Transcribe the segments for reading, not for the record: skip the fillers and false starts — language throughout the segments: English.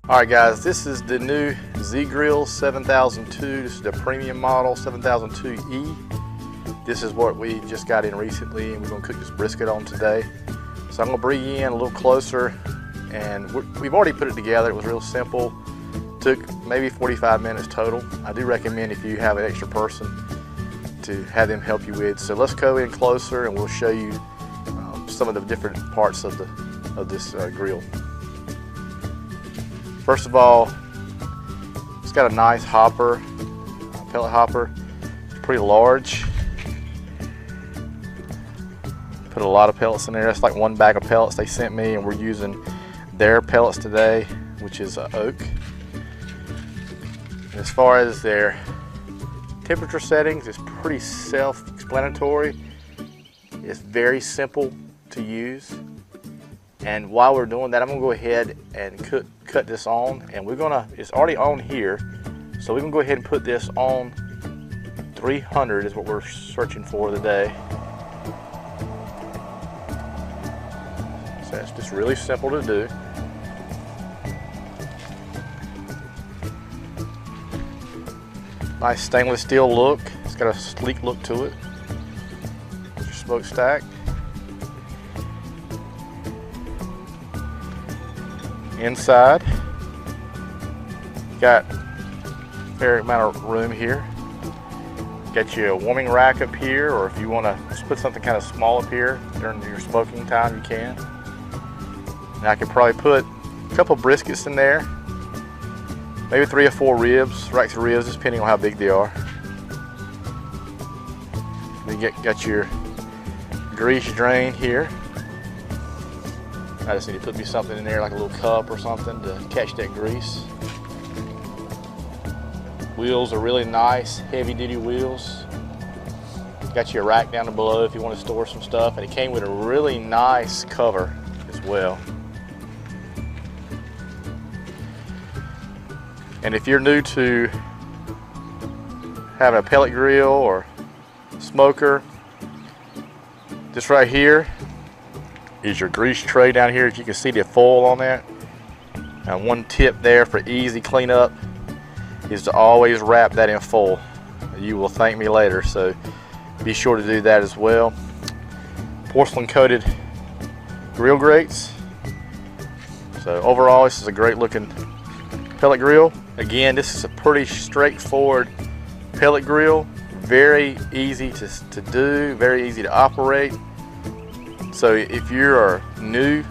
Alright guys, this is the new GRILLS 7002. This is the premium model 7002E. This is what we just got in recently, and we're going to cook this brisket on today. So I'm going to bring you in a little closer, and we've already put it together. It was real simple. Took maybe 45 minutes total. I do recommend, if you have an extra person, to have them help you with. So let's go in closer and we'll show you some of the different parts of this grill. First of all, it's got a nice hopper, pellet hopper. It's pretty large. Put a lot of pellets in there. That's like one bag of pellets they sent me, and we're using their pellets today, which is oak. As far as their temperature settings, it's pretty self-explanatory. It's very simple to use. And while we're doing that, I'm gonna go ahead and cut this on, and it's already on here, so we can go ahead and put this on 300 is what we're searching for today. So it's just really simple to do. Nice stainless steel look. It's got a sleek look to it. There's your smokestack. Inside, got a fair amount of room here. Got you a warming rack up here, or if you want to put something kind of small up here during your smoking time, you can. And I could probably put a couple briskets in there, maybe 3 or 4 ribs, racks of ribs, depending on how big they are. Then you got your grease drain here. I just need to put me something in there, like a little cup or something, to catch that grease. Wheels are really nice, heavy duty wheels. Got you a rack down below if you want to store some stuff, and it came with a really nice cover as well. And if you're new to having a pellet grill or smoker, this right here is your grease tray down here. As you can see, the foil on that. And one tip there for easy cleanup is to always wrap that in foil. You will thank me later, so be sure to do that as well. Porcelain coated grill grates. So overall, this is a great looking pellet grill. Again, this is a pretty straightforward pellet grill. Very easy to do, very easy to operate. So if you are new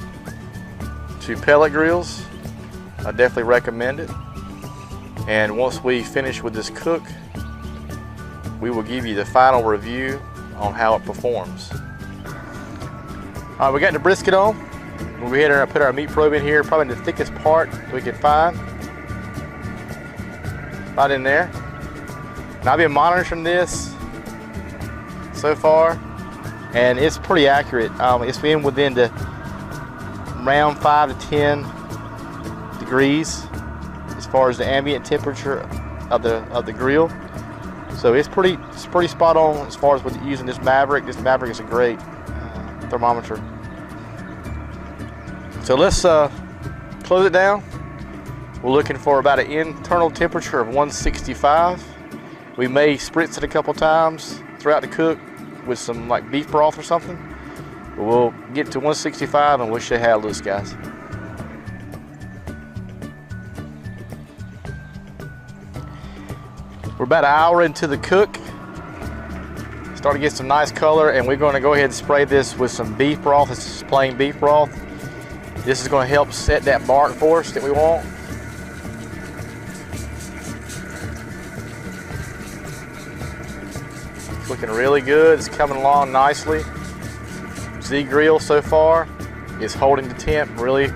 to pellet grills, I definitely recommend it. And once we finish with this cook, we will give you the final review on how it performs. All right, we got the brisket on. We'll go ahead and put our meat probe in here, probably the thickest part we can find. Right in there. And I've been monitoring this so far, and it's pretty accurate. It's been within the around 5 to 10 degrees as far as the ambient temperature of the grill. So it's pretty spot on as far as with using this Maverick. This Maverick is a great thermometer. So let's close it down. We're looking for about an internal temperature of 165. We may spritz it a couple times throughout the cook with some like beef broth or something. But we'll get to 165 and we'll show you how it looks, guys. We're about an hour into the cook. Starting to get some nice color, and we're going to go ahead and spray this with some beef broth. This is plain beef broth. This is going to help set that bark for us that we want. Looking really good. It's coming along nicely. GRILLS so far is holding the temp really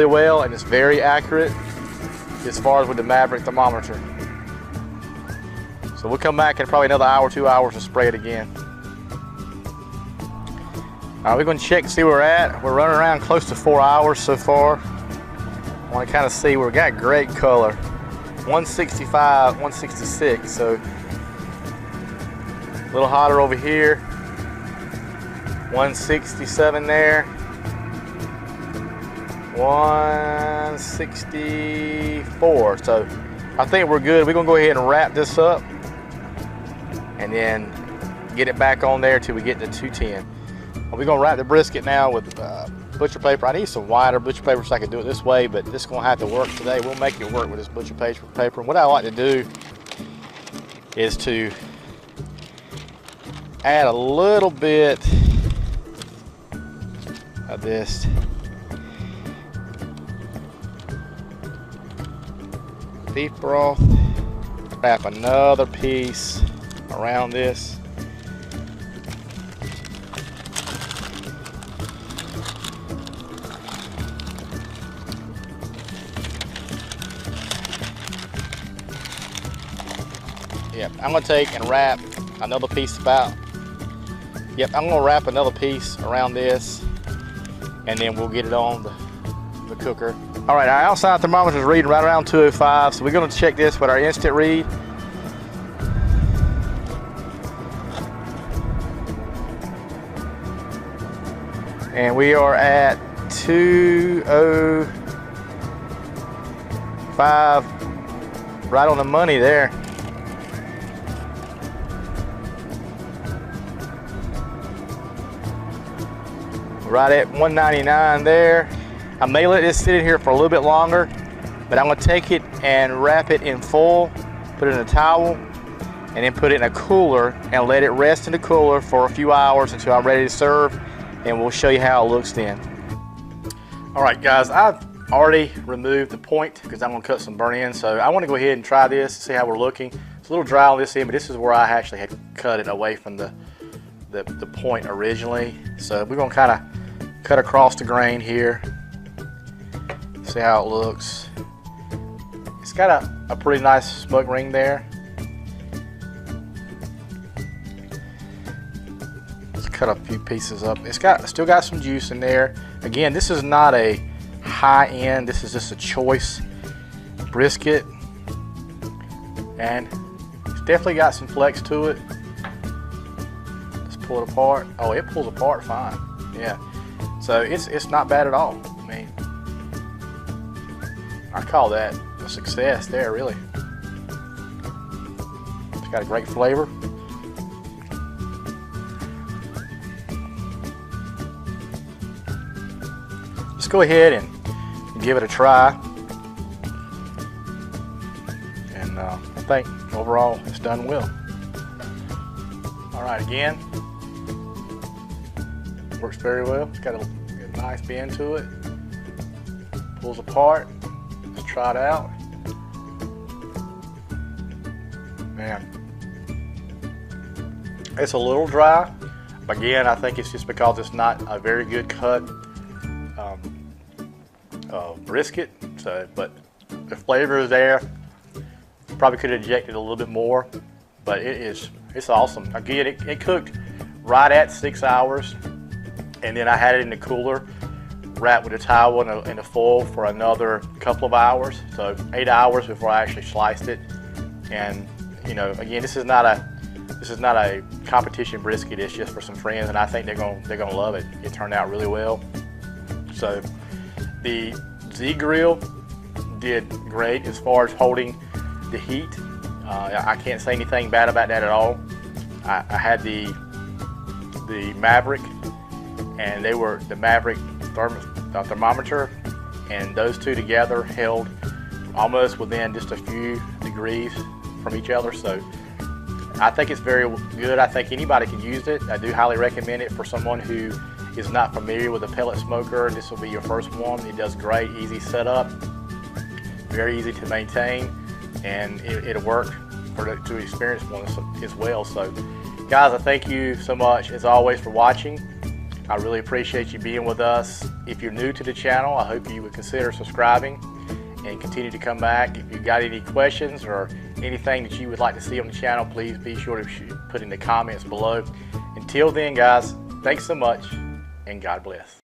well, and it's very accurate as far as with the Maverick thermometer. So we'll come back in probably another hour, 2 hours to spray it again. All right, we're going to check and see where we're at. We're running around close to 4 hours so far. I want to kind of see where we got great color. 165, 166. So a little hotter over here. 167 there. 164. So I think we're good. We're gonna go ahead and wrap this up and then get it back on there till we get to 210. We're gonna wrap the brisket now with butcher paper. I need some wider butcher paper so I can do it this way, but this is gonna have to work today. We'll make it work with this butcher paper. And what I like to do is to add a little bit of this beef broth, wrap another piece around this. Yep, I'm gonna take and wrap another piece I'm gonna wrap another piece around this, and then we'll get it on the cooker. All right, our outside thermometer is reading right around 205, so we're gonna check this with our instant read. And we are at 205, right on the money there. Right at 199 there. I may let this sit in here for a little bit longer, but I'm gonna take it and wrap it in foil, put it in a towel, and then put it in a cooler and let it rest in the cooler for a few hours until I'm ready to serve, and we'll show you how it looks then. All right, guys, I've already removed the point because I'm gonna cut some burn in, so I wanna go ahead and try this, see how we're looking. It's a little dry on this end, but this is where I actually had cut it away from the point originally. So we're gonna kind of cut across the grain here, see how it looks. It's got a pretty nice smoke ring there. Let's cut a few pieces up. It's still got some juice in there. Again, this is not a high end, this is just a choice brisket, and it's definitely got some flex to it. Let's pull it apart. Oh, it pulls apart fine. Yeah. So it's not bad at all. I mean, I call that a success there, really. It's got a great flavor. Let's go ahead and give it a try. And I think overall it's done well. All right, again. Works very well. It's got a nice bend to it. Pulls apart. Let's try it out. Man, it's a little dry. But again, I think it's just because it's not a very good cut brisket. So, but the flavor is there. Probably could have injected a little bit more, but it's awesome. Again, it cooked right at 6 hours. And then I had it in the cooler, wrapped with a towel and a foil for another couple of hours. So 8 hours before I actually sliced it. And you know, again, this is not a competition brisket. It's just for some friends, and I think they're gonna love it. It turned out really well. So the Z Grill did great as far as holding the heat. I can't say anything bad about that at all. I had the Maverick, and they were the Maverick thermometer, and those two together held almost within just a few degrees from each other. So I think it's very good. I think anybody can use it. I do highly recommend it for someone who is not familiar with a pellet smoker. This will be your first one. It does great, easy setup, very easy to maintain, and it'll work to experienced one as well. So guys, I thank you so much as always for watching. I really appreciate you being with us. If you're new to the channel, I hope you would consider subscribing and continue to come back. If you've got any questions or anything that you would like to see on the channel, please be sure to put in the comments below. Until then, guys, thanks so much, and God bless.